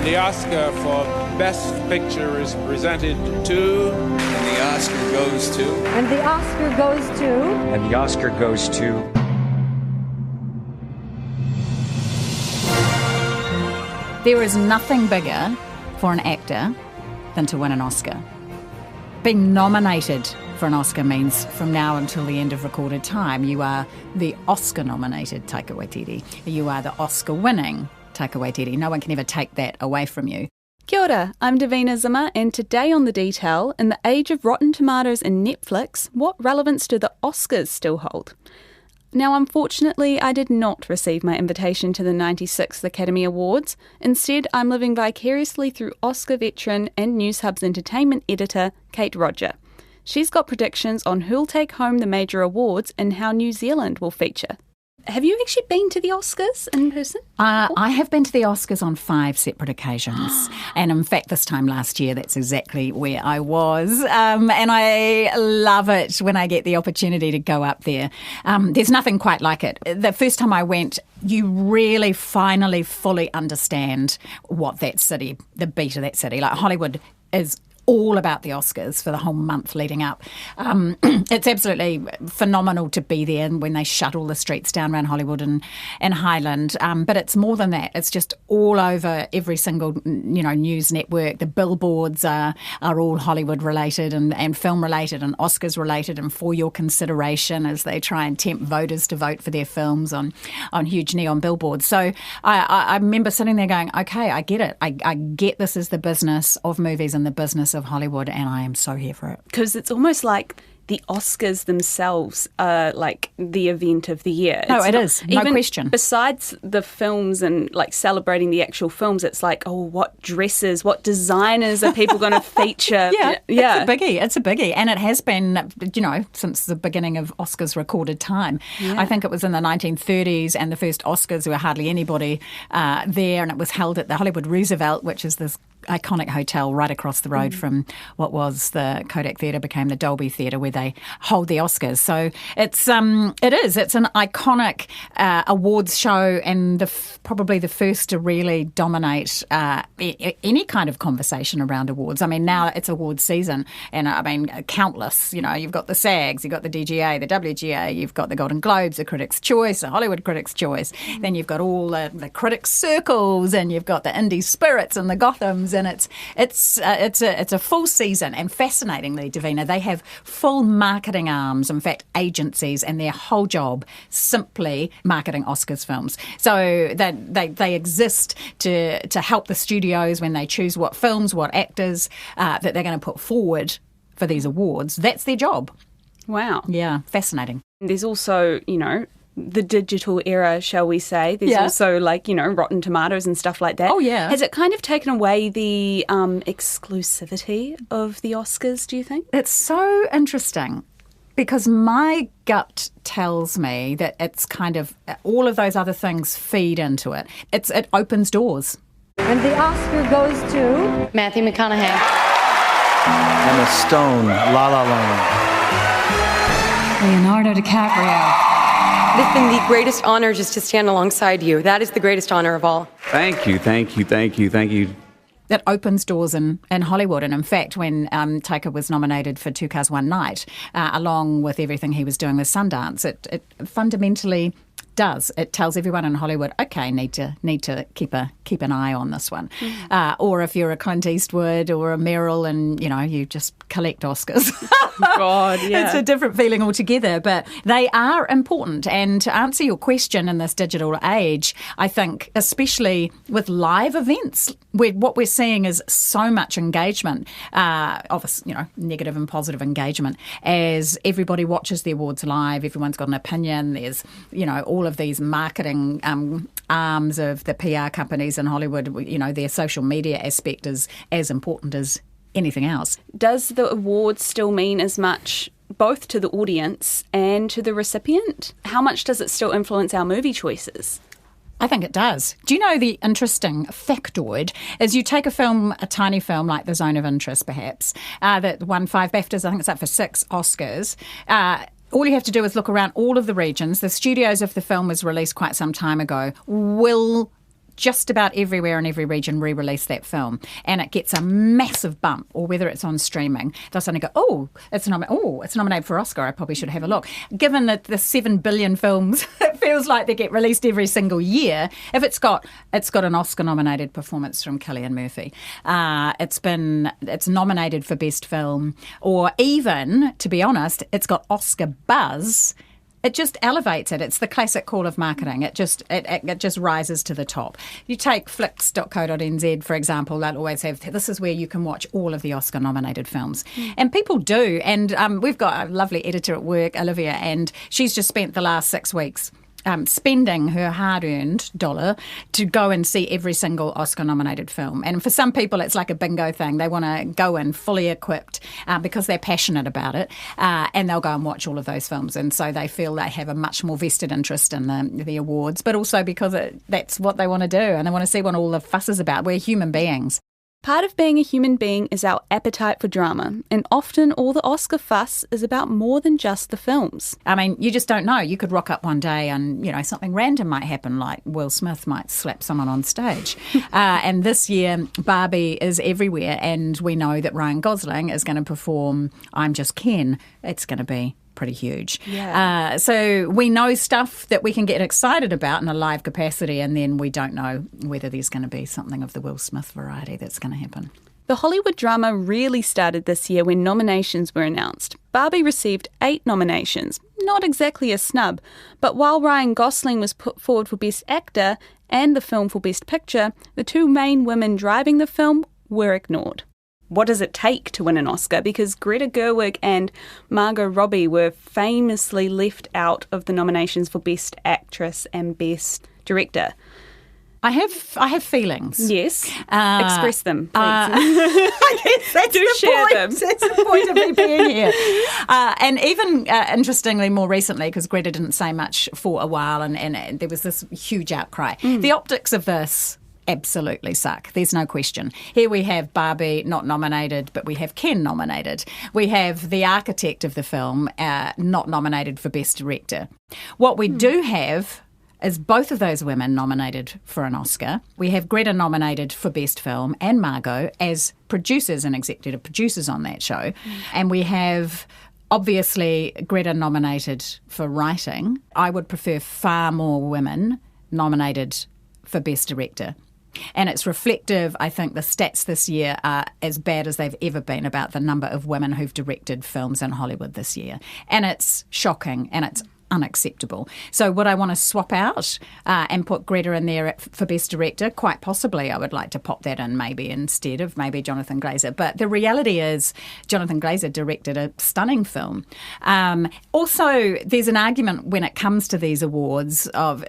the Oscar for Best Picture is presented to... And the Oscar goes to... And the Oscar goes to... And the Oscar goes to... There is nothing bigger for an actor than to win an Oscar. Being nominated for an Oscar means from now until the end of recorded time, you are the Oscar-nominated Taika Waititi. You are the Oscar-winning Taika Waititi. No one can ever take that away from you. Kia ora, I'm Davina Zimmer, and today on The Detail, in the age of Rotten Tomatoes and Netflix, what relevance do the Oscars still hold? Now, unfortunately, I did not receive my invitation to the 96th Academy Awards. Instead, I'm living vicariously through Oscar veteran and Newshub's entertainment editor, Kate Roger. She's got predictions on who'll take home the major awards and how New Zealand will feature. Have you actually been to the Oscars in person? I have been to the Oscars on 5 separate occasions. And in fact, this time last year, that's exactly where I was. And I love it when I get the opportunity to go up there. There's nothing quite like it. The first time I went, you really finally fully understand what that city, the beat of that city, like Hollywood is all about the Oscars for the whole month leading up. It's absolutely phenomenal to be there when they shut all the streets down around Hollywood and Highland. But it's more than that. It's just all over every single news network. The billboards are all Hollywood related and film related and Oscars related, and for your consideration as they try and tempt voters to vote for their films on huge neon billboards. So I remember sitting there going, okay, I get it. I get this is the business of movies and the business of Hollywood, and I am so here for it. Because it's almost like the Oscars themselves are like the event of the year. No, it is. No question. Besides the films and like celebrating the actual films, it's like, oh, what dresses, what designers are people going to feature? Yeah. It's a biggie. And it has been, since the beginning of Oscars recorded time. Yeah. I think it was in the 1930s, and the first Oscars, there were hardly anybody there, and it was held at the Hollywood Roosevelt, which is this iconic hotel right across the road from what was the Kodak Theatre, became the Dolby Theatre, where they hold the Oscars. So it's an iconic awards show, and probably the first to really dominate any kind of conversation around awards. I mean, now it's awards season, and I mean, countless. You've got the SAGs, you've got the DGA, the WGA, you've got the Golden Globes, the Critics' Choice, the Hollywood Critics' Choice. Then you've got all the critics' circles, and you've got the Indie Spirits and the Gothams. And it's a full season, and fascinatingly, Davina, they have full marketing arms, in fact, agencies, and their whole job simply marketing Oscars films. So they exist to help the studios when they choose what films, what actors that they're going to put forward for these awards. That's their job. Wow. Yeah, fascinating. There's also, the digital era, shall we say. There's also Rotten Tomatoes and stuff like that. Oh, yeah. Has it kind of taken away the exclusivity of the Oscars, do you think? It's so interesting, because my gut tells me that it's kind of all of those other things feed into it. It opens doors. And the Oscar goes to... Matthew McConaughey. Emma Stone, La La Land. Leonardo DiCaprio. It has been the greatest honor just to stand alongside you. That is the greatest honor of all. Thank you. That opens doors in Hollywood. And in fact, when Taika was nominated for Two Cars, One Night, along with everything he was doing with Sundance, it fundamentally does. It tells everyone in Hollywood, okay, need to keep an eye on this one. Or if you're a Clint Eastwood or a Meryl and, you just collect Oscars. God, yeah. It's a different feeling altogether, but they are important. And to answer your question in this digital age, I think, especially with live events, what we're seeing is so much engagement, negative and positive engagement, as everybody watches the awards live. Everyone's got an opinion. There's, all of these marketing arms of the PR companies in Hollywood. Their social media aspect is as important as anything else. Does the awards still mean as much both to the audience and to the recipient? How much does it still influence our movie choices? I think it does. Do you know the interesting factoid is you take a tiny film like The Zone of Interest, perhaps, that won 5 BAFTAs, I think it's up for 6 Oscars. All you have to do is look around all of the regions. The studios, if the film was released quite some time ago, will just about everywhere in every region re-release that film, and it gets a massive bump, or whether it's on streaming, they'll suddenly go, it's nominated for Oscar, I probably should have a look. Given that the 7 billion films, it feels like they get released every single year, if it's got an Oscar-nominated performance from Cillian Murphy, it's nominated for Best Film, or even, to be honest, it's got Oscar buzz, it just elevates it. It's the classic call of marketing. It just rises to the top. You take flicks.co.nz, for example, they'll always have, this is where you can watch all of the Oscar-nominated films. And people do. And we've got a lovely editor at work, Olivia, and she's just spent the last 6 weeks spending her hard-earned dollar to go and see every single Oscar-nominated film. And for some people, it's like a bingo thing. They want to go in fully equipped because they're passionate about it, and they'll go and watch all of those films. And so they feel they have a much more vested interest in the awards, but also because that's what they want to do, and they want to see what all the fuss is about. We're human beings. Part of being a human being is our appetite for drama, and often all the Oscar fuss is about more than just the films. I mean, you just don't know. You could rock up one day and, something random might happen, like Will Smith might slap someone on stage. And this year, Barbie is everywhere, and we know that Ryan Gosling is going to perform I'm Just Ken. It's going to be pretty huge. Yeah. So we know stuff that we can get excited about in a live capacity, and then we don't know whether there's going to be something of the Will Smith variety that's going to happen. The Hollywood drama really started this year when nominations were announced. Barbie received 8 nominations, not exactly a snub, but while Ryan Gosling was put forward for Best Actor and the film for Best Picture, the 2 main women driving the film were ignored. What does it take to win an Oscar? Because Greta Gerwig and Margot Robbie were famously left out of the nominations for Best Actress and Best Director. I have feelings. Yes. Express them, please. I guess that's Do the share point. them. That's the point of me being here. And even interestingly, more recently, because Greta didn't say much for a while, and there was this huge outcry. The optics of this absolutely suck. There's no question. Here we have Barbie not nominated, but we have Ken nominated. We have the architect of the film not nominated for Best Director. What we do have is both of those women nominated for an Oscar. We have Greta nominated for Best Film and Margot as producers and executive producers on that show. And we have obviously Greta nominated for writing. I would prefer far more women nominated for Best Director. And it's reflective, I think the stats this year are as bad as they've ever been about the number of women who've directed films in Hollywood this year. And it's shocking, and it's unacceptable. So would I want to swap out and put Greta in there for Best Director? Quite possibly. I would like to pop that in maybe instead of maybe Jonathan Glazer. But the reality is Jonathan Glazer directed a stunning film. Also, there's an argument when it comes to these awards of,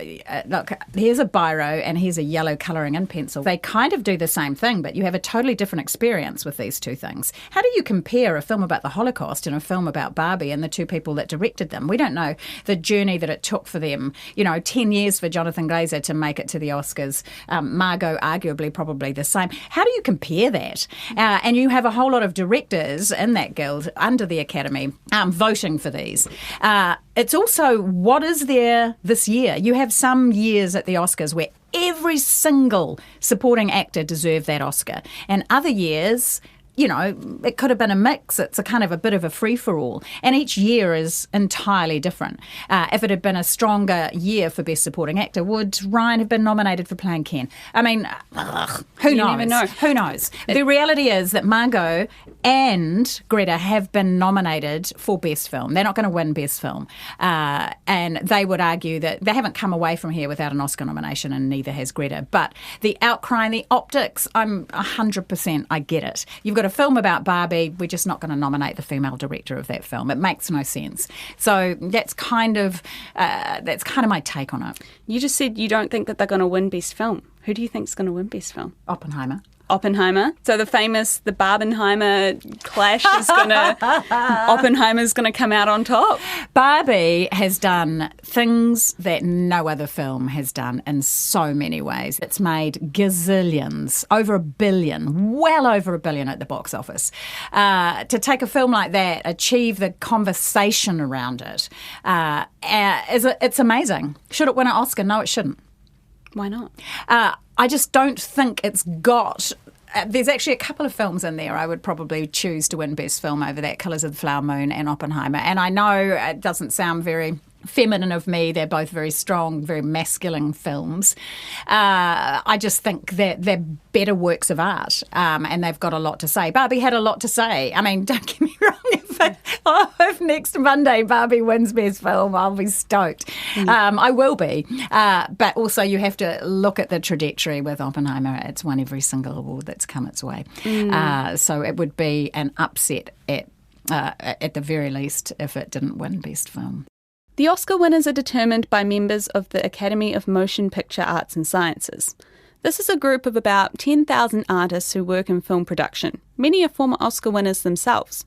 look, here's a biro and here's a yellow colouring in pencil. They kind of do the same thing, but you have a totally different experience with these two things. How do you compare a film about the Holocaust and a film about Barbie and the two people that directed them? We don't know the journey that it took for them. 10 years for Jonathan Glazer to make it to the Oscars. Margot, arguably, probably the same. How do you compare that? And you have a whole lot of directors in that guild under the Academy voting for these. It's also, what is there this year? You have some years at the Oscars where every single supporting actor deserved that Oscar. And other years, it could have been a mix. It's a kind of a bit of a free-for-all. And each year is entirely different. If it had been a stronger year for Best Supporting Actor, would Ryan have been nominated for playing Ken? I mean, who knows? Never know. Who knows? The reality is that Margot and Greta have been nominated for Best Film. They're not going to win Best Film. And they would argue that they haven't come away from here without an Oscar nomination, and neither has Greta. But the outcry and the optics, I'm 100%, I get it. You've got a film about Barbie, we're just not going to nominate the female director of that film. It makes no sense. So that's kind of my take on it. You just said you don't think that they're going to win Best Film. Who do you think's going to win Best Film? Oppenheimer. So the Barbenheimer clash is Oppenheimer's going to come out on top. Barbie has done things that no other film has done in so many ways. It's made gazillions, over $1 billion, well over $1 billion at the box office. To take a film like that, achieve the conversation around it, it's amazing. Should it win an Oscar? No, it shouldn't. Why not? I just don't think it's got... there's actually a couple of films in there I would probably choose to win Best Film over that, Colours of the Flower Moon and Oppenheimer. And I know it doesn't sound very feminine of me. They're both very strong, very masculine films. I just think that they're better works of art, and they've got a lot to say. Barbie had a lot to say. I mean, don't get me wrong, if next Monday Barbie wins Best Film, I'll be stoked. I will be. But also you have to look at the trajectory with Oppenheimer. It's won every single award that's come its way. So it would be an upset at the very least if it didn't win Best Film. The Oscar winners are determined by members of the Academy of Motion Picture Arts and Sciences. This is a group of about 10,000 artists who work in film production. Many are former Oscar winners themselves.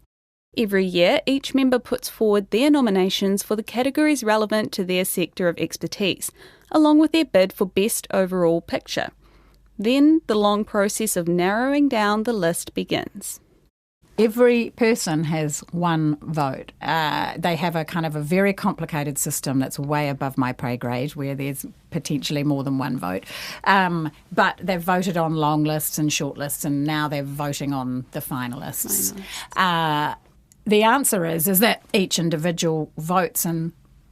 Every year, each member puts forward their nominations for the categories relevant to their sector of expertise, along with their bid for Best Overall Picture. Then, the long process of narrowing down the list begins. Every person has one vote. They have a kind of a very complicated system that's way above my pay grade, where there's potentially more than one vote. But they've voted on long lists and short lists, and now they're voting on the finalists. The answer is that each individual votes and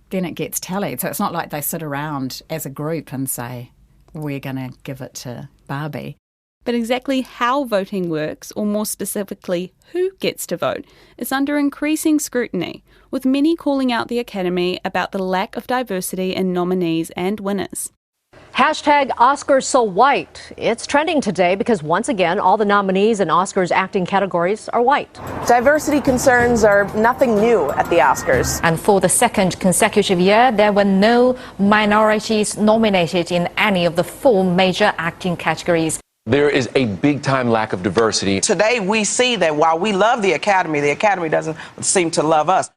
then it gets tallied. So it's not like they sit around as a group and say, we're going to give it to Barbie. But exactly how voting works, or more specifically, who gets to vote, is under increasing scrutiny, with many calling out the Academy about the lack of diversity in nominees and winners. Hashtag Oscars so white. It's trending today because once again, all the nominees in Oscars acting categories are white. Diversity concerns are nothing new at the Oscars. And for the second consecutive year, there were no minorities nominated in any of the 4 major acting categories. There is a big-time lack of diversity. Today, we see that while we love the Academy doesn't seem to love us.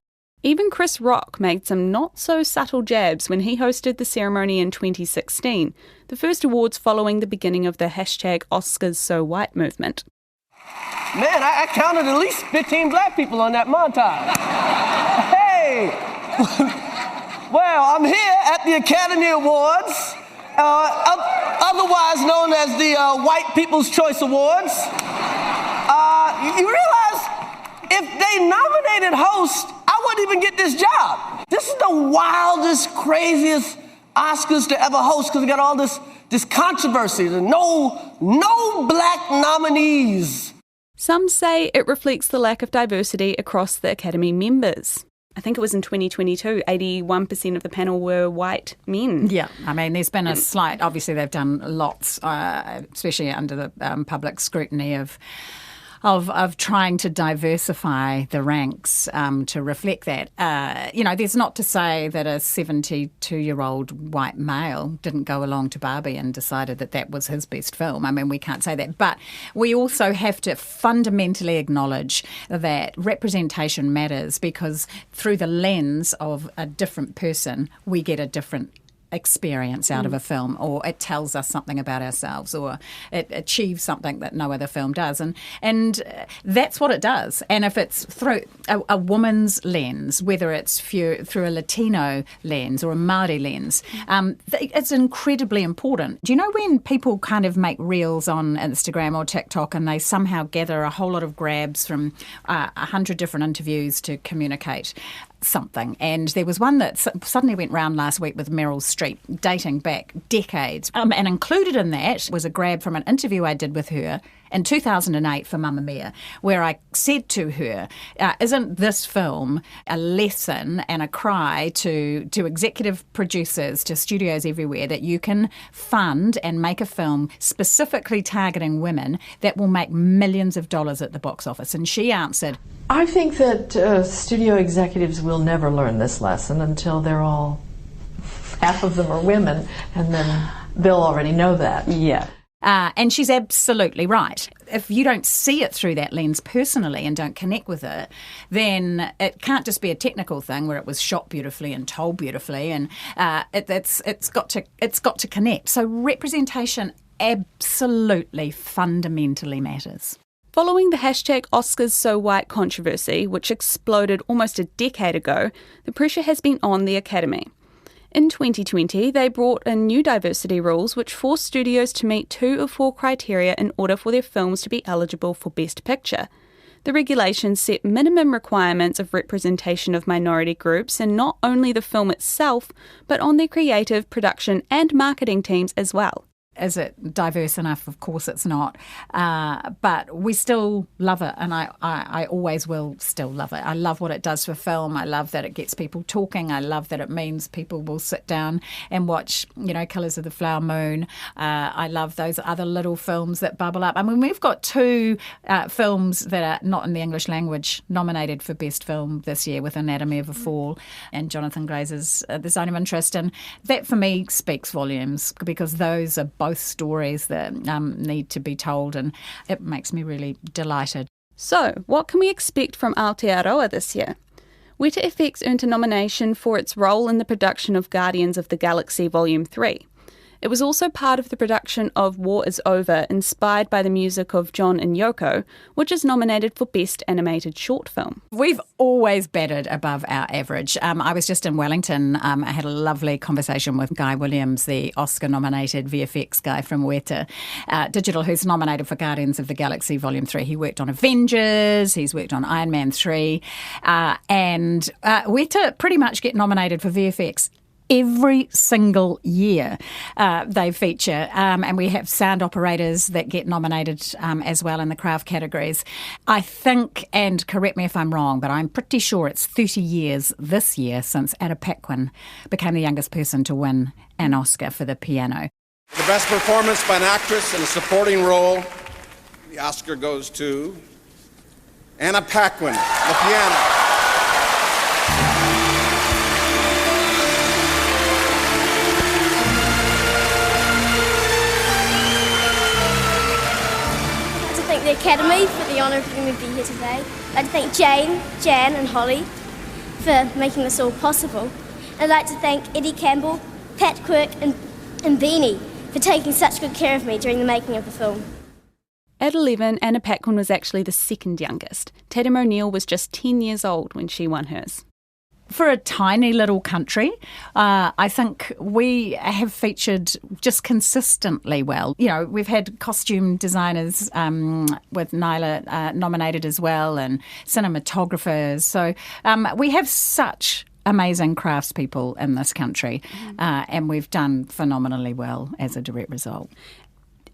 Even Chris Rock made some not-so-subtle jabs when he hosted the ceremony in 2016, the first awards following the beginning of the hashtag Oscars So White movement. Man, I counted at least 15 black people on that montage. Hey! Well, I'm here at the Academy Awards, otherwise known as the White People's Choice Awards. You realize if they nominated host, I wouldn't even get this job. This is the wildest, craziest Oscars to ever host because we got all this controversy. No black nominees. Some say it reflects the lack of diversity across the Academy members. I think it was in 2022, 81% of the panel were white men. Yeah, I mean, there's been a slight, obviously they've done lots, especially under the public scrutiny of trying to diversify the ranks to reflect that. There's not to say that a 72-year-old white male didn't go along to Barbie and decided that was his best film. I mean, we can't say that. But we also have to fundamentally acknowledge that representation matters because through the lens of a different person, we get a different experience out of a film, or it tells us something about ourselves, or it achieves something that no other film does, and that's what it does. And if it's through a woman's lens, whether it's through a Latino lens or a Māori lens, it's incredibly important. Do you know when people kind of make reels on Instagram or TikTok and they somehow gather a whole lot of grabs from 100 different interviews to communicate something? And there was one that suddenly went round last week with Meryl Streep, dating back decades. And included in that was a grab from an interview I did with her in 2008 for Mamma Mia, where I said to her, isn't this film a lesson and a cry to executive producers, to studios everywhere, that you can fund and make a film specifically targeting women that will make millions of dollars at the box office? And she answered, I think that studio executives will never learn this lesson until they're all, half of them are women, and then they'll already know that. Yeah. And she's absolutely right. If you don't see it through that lens personally and don't connect with it, then it can't just be a technical thing where it was shot beautifully and told beautifully, and it's got to connect. So representation absolutely fundamentally matters. Following the hashtag Oscars So White controversy, which exploded almost a decade ago, the pressure has been on the Academy. In 2020, they brought in new diversity rules which forced studios to meet 2 of 4 criteria in order for their films to be eligible for Best Picture. The regulations set minimum requirements of representation of minority groups in not only the film itself, but on their creative, production and marketing teams as well. Is it diverse enough? Of course it's not. But we still love it, and I always will still love it. I love what it does for film. I love that it gets people talking. I love that it means people will sit down and watch, Colours of the Flower Moon. I love those other little films that bubble up. I mean, we've got 2 films that are not in the English language nominated for Best Film this year, with Anatomy of a Fall and Jonathan Grazer's The Zone of Interest. And that, for me, speaks volumes, because those are both stories that need to be told, and it makes me really delighted. So, what can we expect from Aotearoa this year? Weta FX earned a nomination for its role in the production of Guardians of the Galaxy Volume 3. It was also part of the production of War is Over, inspired by the music of John and Yoko, which is nominated for Best Animated Short Film. We've always batted above our average. I was just in Wellington. I had a lovely conversation with Guy Williams, the Oscar-nominated VFX guy from Weta Digital, who's nominated for Guardians of the Galaxy Volume 3. He worked on Avengers, he's worked on Iron Man 3, and Weta pretty much get nominated for VFX every single year. They feature, and we have sound operators that get nominated as well in the craft categories. I think, and correct me if I'm wrong, but I'm pretty sure it's 30 years this year since Ada Paquin became the youngest person to win an Oscar for the piano. The best performance by an actress in a supporting role, the Oscar goes to Anna Paquin, the piano. The Academy for the honour of letting me be here today. I'd like to thank Jane, Jan and Holly for making this all possible. I'd like to thank Eddie Campbell, Pat Quirk and Beanie for taking such good care of me during the making of the film. At 11, Anna Paquin was actually the second youngest. Tatum O'Neill was just 10 years old when she won hers. For a tiny little country, I think we have featured just consistently well. We've had costume designers with Nyla nominated as well, and cinematographers. So we have such amazing craftspeople in this country, and we've done phenomenally well as a direct result.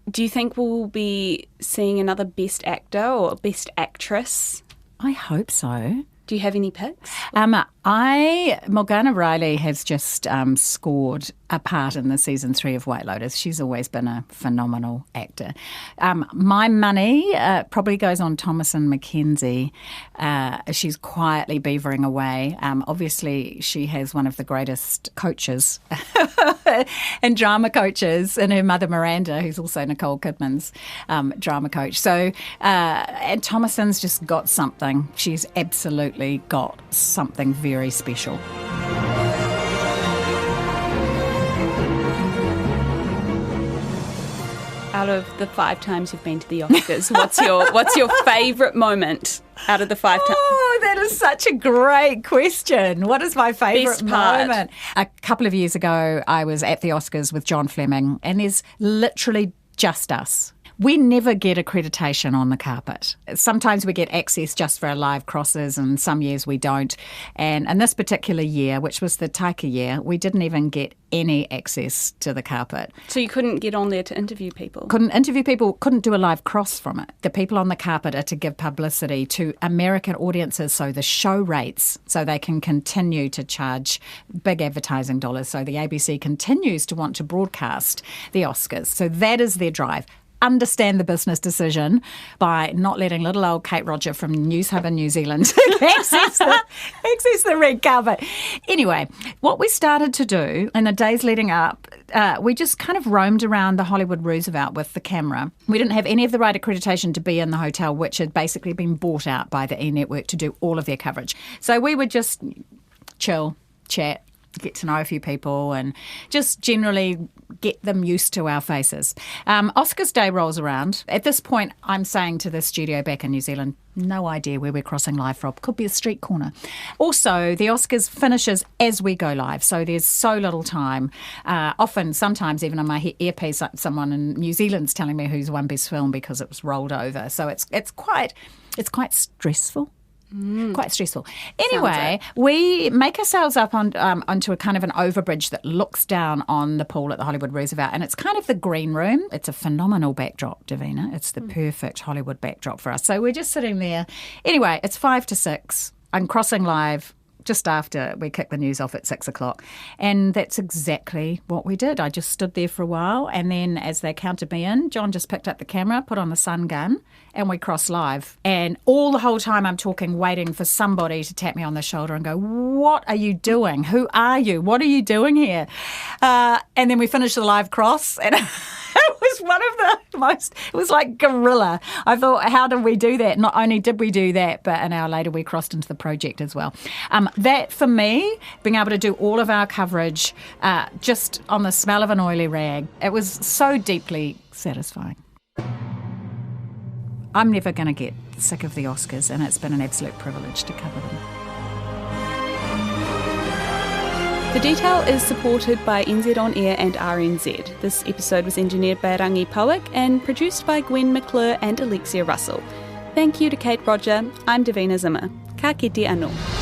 Do you think we'll be seeing another Best Actor or Best Actress? I hope so. Do you have any picks? Morgana Riley has just scored a part in the season 3 of White Lotus. She's always been a phenomenal actor. My money probably goes on Thomasin McKenzie. She's quietly beavering away. Obviously, she has one of the greatest coaches and drama coaches in her mother Miranda, who's also Nicole Kidman's drama coach. So, and Thomasin's just got something. She's absolutely got something very special. Out of the 5 times you've been to the Oscars, what's your favourite moment out of the 5 times? Oh, that is such a great question. What is my favourite moment? A couple of years ago, I was at the Oscars with John Fleming, and there's literally just us. We never get accreditation on the carpet. Sometimes we get access just for our live crosses, and some years we don't. And in this particular year, which was the Taika year, we didn't even get any access to the carpet. So you couldn't get on there to interview people? Couldn't interview people, couldn't do a live cross from it. The people on the carpet are to give publicity to American audiences, so the show rates, so they can continue to charge big advertising dollars. So the ABC continues to want to broadcast the Oscars. So that is their drive. Understand the business decision by not letting little old Kate Roger from News Hub in New Zealand access the red carpet. Anyway, what we started to do in the days leading up, we just kind of roamed around the Hollywood Roosevelt with the camera. We didn't have any of the right accreditation to be in the hotel, which had basically been bought out by the E! Network to do all of their coverage. So we would just chill, chat, get to know a few people and just generally get them used to our faces. Oscars Day rolls around. At this point, I'm saying to the studio back in New Zealand, no idea where we're crossing live from. Could be a street corner. Also, the Oscars finishes as we go live, so there's so little time. Often, sometimes even on my earpiece, someone in New Zealand's telling me who's won Best Film because it was rolled over. So it's quite stressful. Quite stressful. Anyway, we make ourselves up onto a kind of an overbridge that looks down on the pool at the Hollywood Roosevelt, and it's kind of the green room. It's a phenomenal backdrop, Davina. It's the perfect Hollywood backdrop for us. So we're just sitting there. Anyway, it's 5 to 6. I'm crossing live just after we kicked the news off at 6 o'clock. And that's exactly what we did. I just stood there for a while, and then as they counted me in, John just picked up the camera, put on the sun gun, and we crossed live. And all the whole time I'm talking, waiting for somebody to tap me on the shoulder and go, what are you doing? Who are you? What are you doing here? And then we finished the live cross, and it was one of the most, it was like guerrilla. I thought, how did we do that? Not only did we do that, but an hour later we crossed into the project as well. That, for me, being able to do all of our coverage just on the smell of an oily rag, it was so deeply satisfying. I'm never going to get sick of the Oscars, and it's been an absolute privilege to cover them. The Detail is supported by NZ On Air and RNZ. This episode was engineered by Rangi Powick and produced by Gwen McClure and Alexia Russell. Thank you to Kate Roger. I'm Davina Zimmer. Ka kite anō.